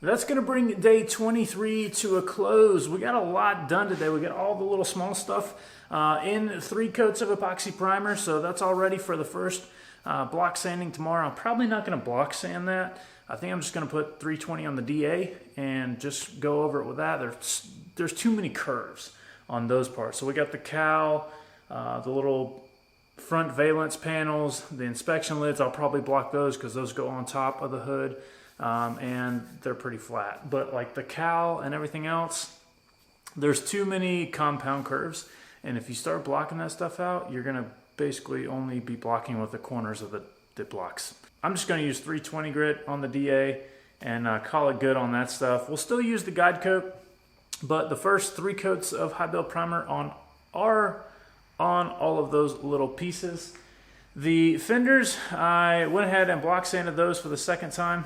That's going to bring day 23 to a close. We got a lot done today. We got all the little small stuff in 3 coats of epoxy primer, so that's all ready for the first block sanding tomorrow. I'm probably not going to block sand that. I think I'm just going to put 320 on the DA and just go over it with that. There's too many curves on those parts. So we got the cowl, the little front valence panels, the inspection lids. I'll probably block those because those go on top of the hood. And they're pretty flat, but like the cowl and everything else, there's too many compound curves, and if you start blocking that stuff out, you're gonna basically only be blocking with the corners of the blocks. I'm just gonna use 320 grit on the DA and call it good on that stuff. We'll still use the guide coat, but the first 3 coats of high build primer are on all of those little pieces. The fenders, I went ahead and block sanded those for the second time.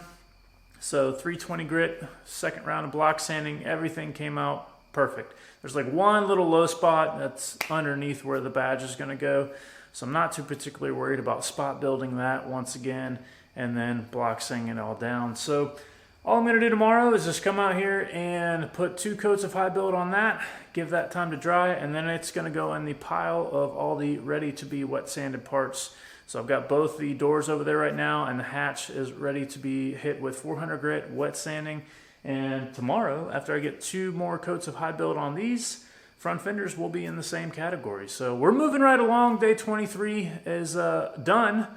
So 320 grit, second round of block sanding, everything came out perfect. There's like one little low spot that's underneath where the badge is going to go. So I'm not too particularly worried about spot building that once again and then block sanding it all down. So all I'm going to do tomorrow is just come out here and put 2 coats of high build on that, give that time to dry, and then it's going to go in the pile of all the ready to be wet sanded parts. So I've got both the doors over there right now, and the hatch is ready to be hit with 400 grit wet sanding. And tomorrow, after I get 2 more coats of high build on these, front fenders will be in the same category. So we're moving right along. Day 23 is done.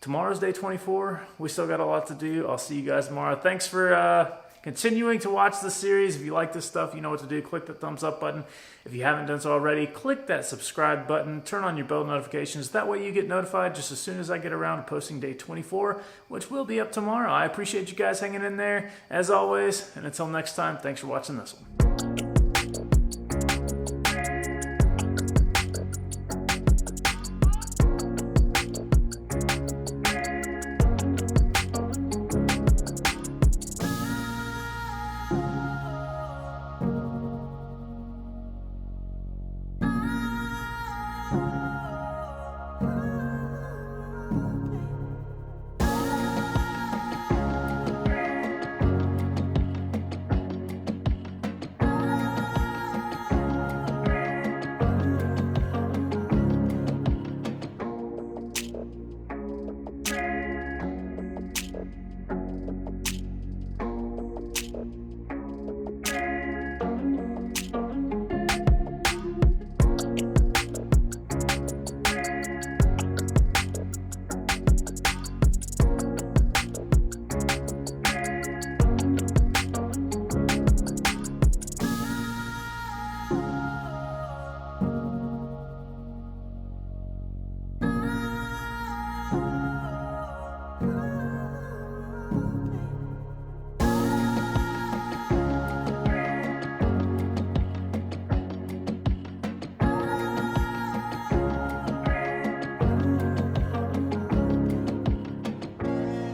Tomorrow's day 24. We still got a lot to do. I'll see you guys tomorrow. Thanks for continuing to watch this series. If you like this stuff, you know what to do. Click the thumbs up button. If you haven't done so already, click that subscribe button. Turn on your bell notifications. That way you get notified just as soon as I get around to posting day 24, which will be up tomorrow. I appreciate you guys hanging in there, as always. And until next time, thanks for watching this one.